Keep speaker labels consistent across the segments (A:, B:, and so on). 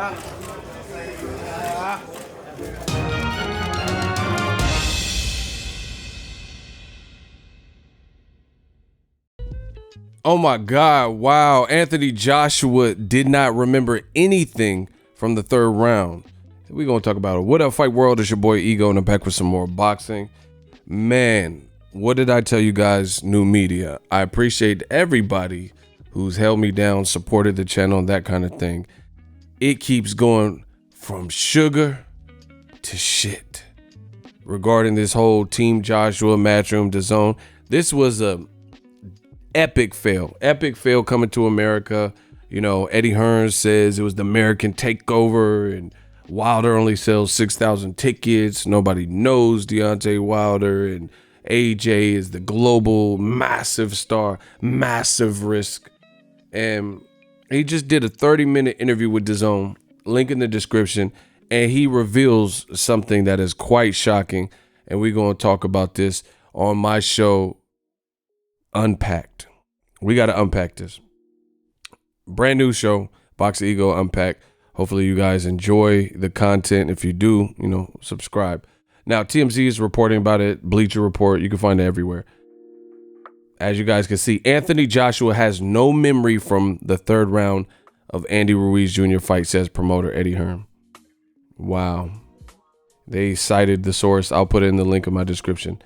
A: Oh my God, wow. Anthony Joshua did not remember anything from the third round. We're going to talk about it. What up, Fight World? It's your boy Ego, and I'm back with some more boxing. Man, what did I tell you guys, new media? I appreciate everybody who's held me down, supported the channel, and that kind of thing. It keeps going from sugar to shit regarding this whole Team Joshua, Matchroom, DAZN. This was a epic fail coming to America. You know, Eddie Hearn says it was the American takeover, and Wilder only sells 6,000 tickets. Nobody knows Deontay Wilder, and AJ is the global massive star, massive risk. And he just did a 30-minute interview with DAZN, link in the description, and he reveals something that is quite shocking. And we're going to talk about this on my show, Unpacked. We got to unpack this. Brand new show, Boxing Ego Unpacked. Hopefully you guys enjoy the content. If you do, subscribe. Now, TMZ is reporting about it. Bleacher Report. You can find it everywhere. As you guys can see, Anthony Joshua has no memory from the third round of Andy Ruiz Jr. fight, says promoter Eddie Hearn. Wow. They cited the source. I'll put it in the link in my description.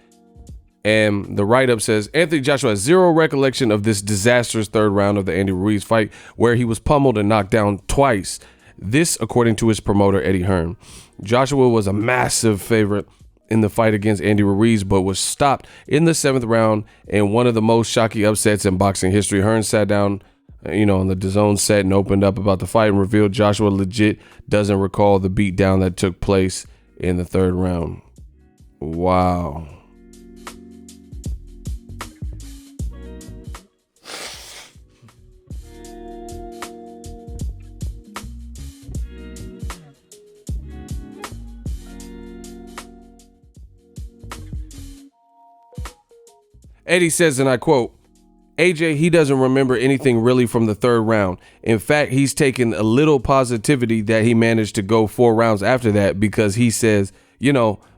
A: And the write-up says, Anthony Joshua has zero recollection of this disastrous third round of the Andy Ruiz fight, where he was pummeled and knocked down twice. This, according to his promoter, Eddie Hearn. Joshua was a massive favorite in the fight against Andy Ruiz, but was stopped in the 7th round in one of the most shocking upsets in boxing history. Hearn sat down, on the DAZN set and opened up about the fight and revealed Joshua legit doesn't recall the beatdown that took place in the third round. Wow. Eddie says, and I quote, AJ, he doesn't remember anything really from the third round. In fact, he's taken a little positivity that he managed to go 4 rounds after that, because he says,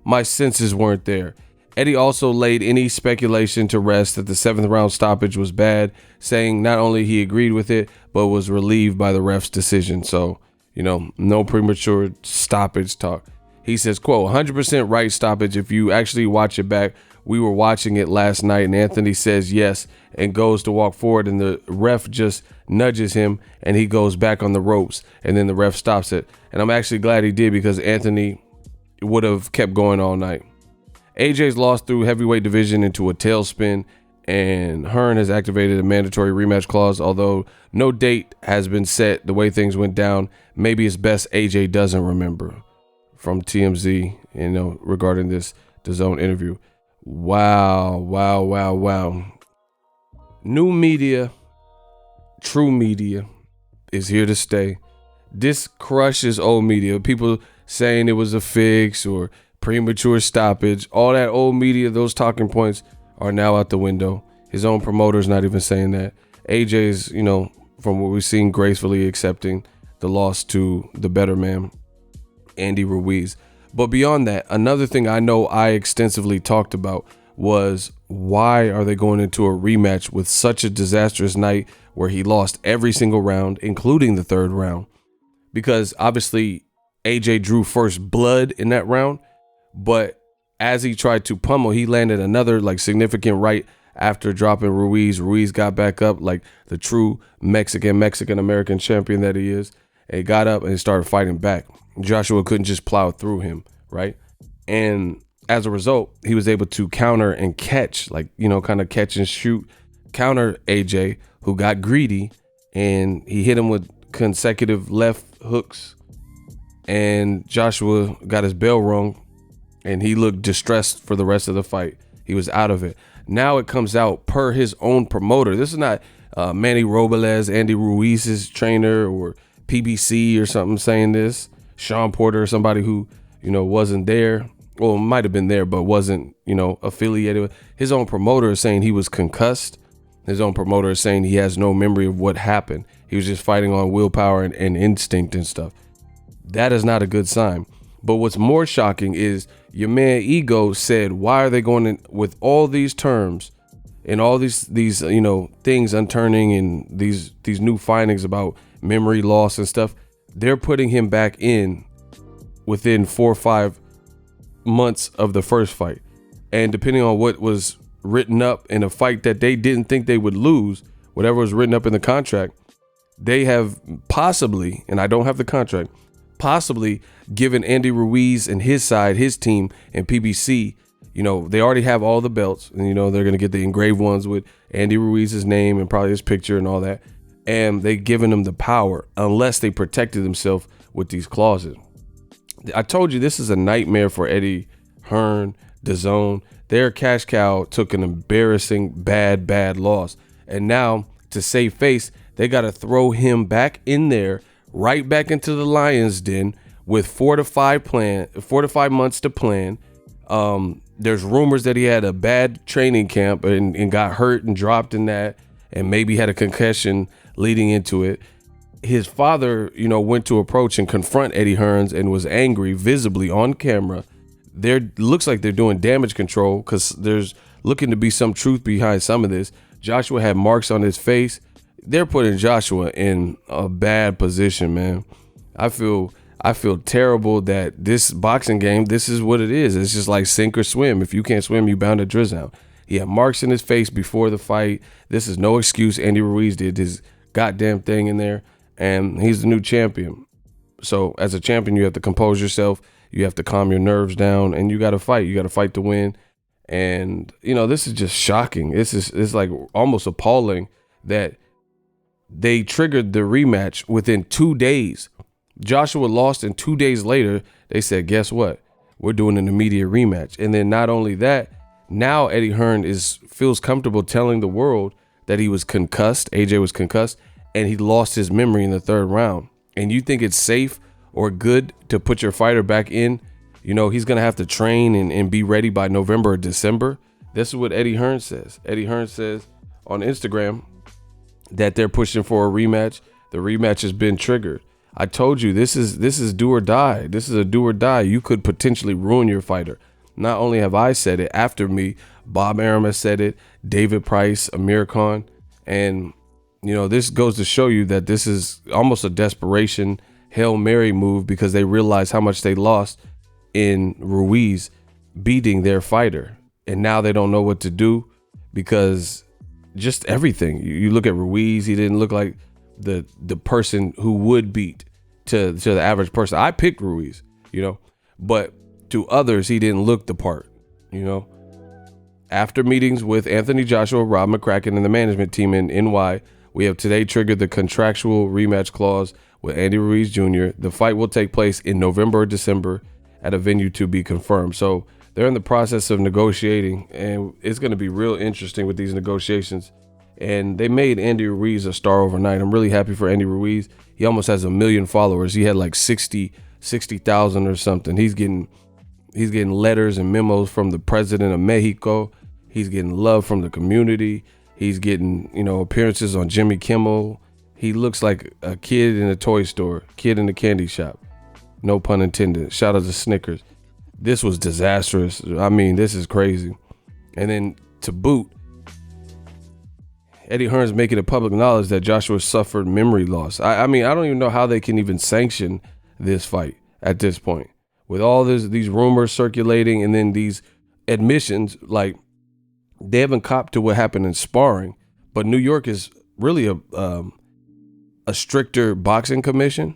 A: my senses weren't there. Eddie also laid any speculation to rest that the 7th round stoppage was bad, saying not only he agreed with it, but was relieved by the ref's decision. So, no premature stoppage talk. He says, quote, 100% right stoppage. If you actually watch it back, we were watching it last night, and Anthony says yes and goes to walk forward, and the ref just nudges him and he goes back on the ropes, and then the ref stops it. And I'm actually glad he did, because Anthony would have kept going all night. AJ's lost through heavyweight division into a tailspin, and Hearn has activated a mandatory rematch clause. Although no date has been set, the way things went down, maybe it's best AJ doesn't remember. From TMZ, regarding this DAZN interview. Wow. New media, true media is here to stay. This crushes old media. People saying it was a fix or premature stoppage. All that old media, those talking points are now out the window. His own promoter's not even saying that. AJ's, from what we've seen, gracefully accepting the loss to the better man, Andy Ruiz. But beyond that, another thing I know I extensively talked about was, why are they going into a rematch with such a disastrous night where he lost every single round, including the third round? Because obviously AJ drew first blood in that round, but as he tried to pummel, he landed another significant right after dropping Ruiz. Ruiz got back up like the true Mexican-American champion that he is, and got up and started fighting back. Joshua couldn't just plow through him, right? And as a result, he was able to counter and catch, kind of catch and shoot, counter AJ, who got greedy, and he hit him with consecutive left hooks, and Joshua got his bell rung, and he looked distressed for the rest of the fight. He was out of it. Now it comes out, per his own promoter. This is not Manny Robles, Andy Ruiz's trainer, or PBC or something saying this. Sean Porter or somebody who, wasn't there. Well, might have been there, but wasn't, affiliated with. His own promoter is saying he was concussed. His own promoter is saying he has no memory of what happened. He was just fighting on willpower and instinct and stuff. That is not a good sign. But what's more shocking is your man Ego said, why are they going in with all these terms and all these things unturning and these new findings about memory loss and stuff? They're putting him back in within 4 or 5 months of the first fight. And depending on what was written up in a fight that they didn't think they would lose, whatever was written up in the contract, they have possibly, and I don't have the contract, possibly given Andy Ruiz and his side, his team and PBC, they already have all the belts, and they're going to get the engraved ones with Andy Ruiz's name and probably his picture and all that. And they've given them the power unless they protected themselves with these clauses. I told you this is a nightmare for Eddie Hearn, DAZN. Their cash cow took an embarrassing bad loss. And now to save face, they got to throw him back in there, right back into the lion's den with 4 to 5 months to plan. There's rumors that he had a bad training camp and got hurt and dropped in that, and maybe had a concussion leading into it. His father, went to approach and confront Eddie Hearn and was angry visibly on camera. Looks like they're doing damage control because there's looking to be some truth behind some of this. Joshua had marks on his face. They're putting Joshua in a bad position, man. I feel terrible that this boxing game, this is what it is. It's just like sink or swim. If you can't swim, you bound to drizzle. He had marks in his face before the fight. This is no excuse. Andy Ruiz did his goddamn thing in there, and he's the new champion. So as a champion, you have to compose yourself. You have to calm your nerves down, and you got to fight. You got to fight to win. And, this is just shocking. It's like almost appalling that they triggered the rematch within 2 days. Joshua lost, and 2 days later, they said, guess what? We're doing an immediate rematch. And then not only that, now Eddie Hearn feels comfortable telling the world that he was concussed. AJ was concussed, and he lost his memory in the 3rd round. And you think it's safe or good to put your fighter back in? He's going to have to train and be ready by November or December. This is what Eddie Hearn says. Eddie Hearn says on Instagram that they're pushing for a rematch. The rematch has been triggered. I told you, this is do or die. This is a do or die. You could potentially ruin your fighter. Not only have I said it, after me, Bob Arum has said it, David Price, Amir Khan. And, this goes to show you that this is almost a desperation Hail Mary move because they realize how much they lost in Ruiz beating their fighter. And now they don't know what to do because just everything. You look at Ruiz, he didn't look like the person who would beat to the average person. I picked Ruiz, but to others, he didn't look the part, After meetings with Anthony Joshua, Rob McCracken, and the management team in NY, we have today triggered the contractual rematch clause with Andy Ruiz Jr. The fight will take place in November or December at a venue to be confirmed. So they're in the process of negotiating, and it's going to be real interesting with these negotiations. And they made Andy Ruiz a star overnight. I'm really happy for Andy Ruiz. He almost has 1 million followers. He had like 60,000 or something. He's getting letters and memos from the president of Mexico. He's getting love from the community. He's getting, appearances on Jimmy Kimmel. He looks like a kid in a toy store, kid in a candy shop. No pun intended. Shout out to Snickers. This was disastrous. I mean, this is crazy. And then to boot, Eddie Hearn's making it public knowledge that Joshua suffered memory loss. I mean, I don't even know how they can even sanction this fight at this point. With all these rumors circulating and then these admissions, like they haven't copped to what happened in sparring. But New York is really a stricter boxing commission.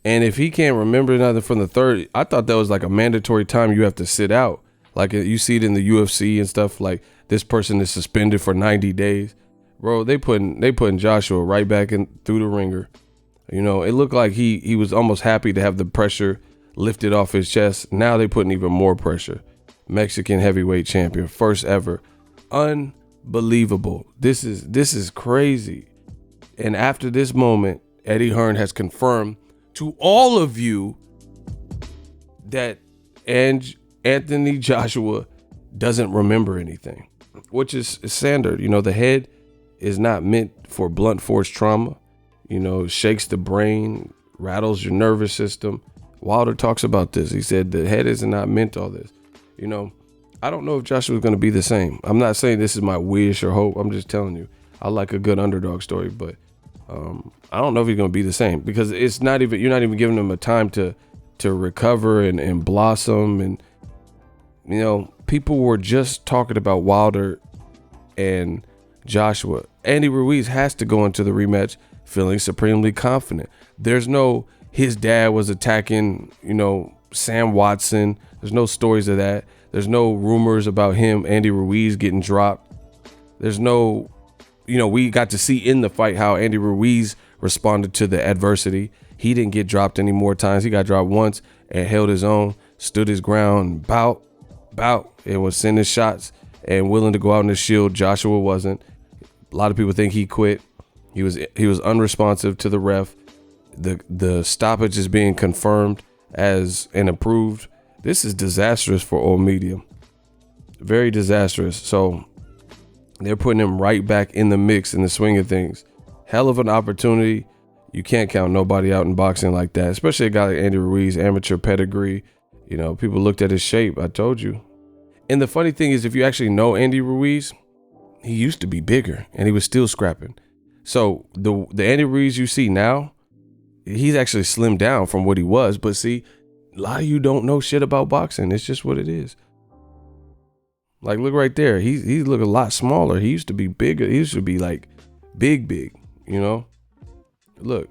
A: And if he can't remember nothing from the 3rd, I thought that was like a mandatory time you have to sit out. Like you see it in the UFC and stuff, like this person is suspended for 90 days. Bro, they putting Joshua right back in through the ringer. It looked like he was almost happy to have the pressure lifted off his chest. Now they putting even more pressure. Mexican heavyweight champion, first ever. Unbelievable. This is crazy. And after this moment, Eddie Hearn has confirmed to all of you that Anthony Joshua doesn't remember anything, which is standard. The head is not meant for blunt force trauma. It shakes the brain, rattles your nervous system. Wilder talks about this. He said the head is not meant all this. You know, I don't know if Joshua's going to be the same. I'm not saying this is my wish or hope. I'm just telling you, I like a good underdog story, but I don't know if he's going to be the same, because it's not even, you're not even giving him a time to recover and blossom. And, you know, people were just talking about Wilder and Joshua. Andy Ruiz has to go into the rematch feeling supremely confident. There's no, his dad was attacking, you know, Sam Watson. There's no stories of that. There's no rumors about him, Andy Ruiz, getting dropped. There's no, you know, we got to see in the fight how Andy Ruiz responded to the adversity. He didn't get dropped any more times. He got dropped once and held his own, stood his ground, bout, and was sending shots and willing to go out in the shield. Joshua wasn't. A lot of people think he quit. He was unresponsive to the ref. The stoppage is being confirmed as and approved. This is disastrous for old media. Very disastrous. So they're putting him right back in the mix, in the swing of things. Hell of an opportunity. You can't count nobody out in boxing like that, especially a guy like Andy Ruiz, amateur pedigree. You know, people looked at his shape. I told you. And the funny thing is, if you actually know Andy Ruiz, he used to be bigger and he was still scrapping. So the Andy Ruiz you see now, he's actually slimmed down from what he was. But see, a lot of you don't know shit about boxing. It's just what it is. Like, look right there. He's looking a lot smaller. He used to be bigger. He used to be like big, you know? Look.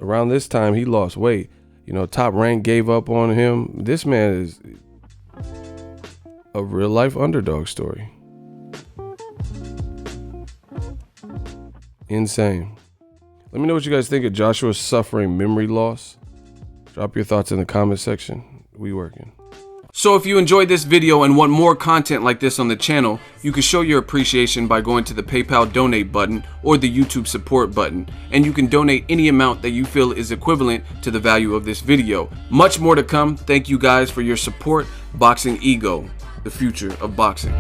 A: Around this time, he lost weight. You know, Top Rank gave up on him. This man is a real life underdog story. Insane. Let me know what you guys think of Joshua suffering memory loss. Drop your thoughts in the comment section. We working. So if you enjoyed this video and want more content like this on the channel, you can show your appreciation by going to the PayPal donate button or the YouTube support button, and you can donate any amount that you feel is equivalent to the value of this video. Much more to come. Thank you guys for your support. Boxing Ego, the future of boxing.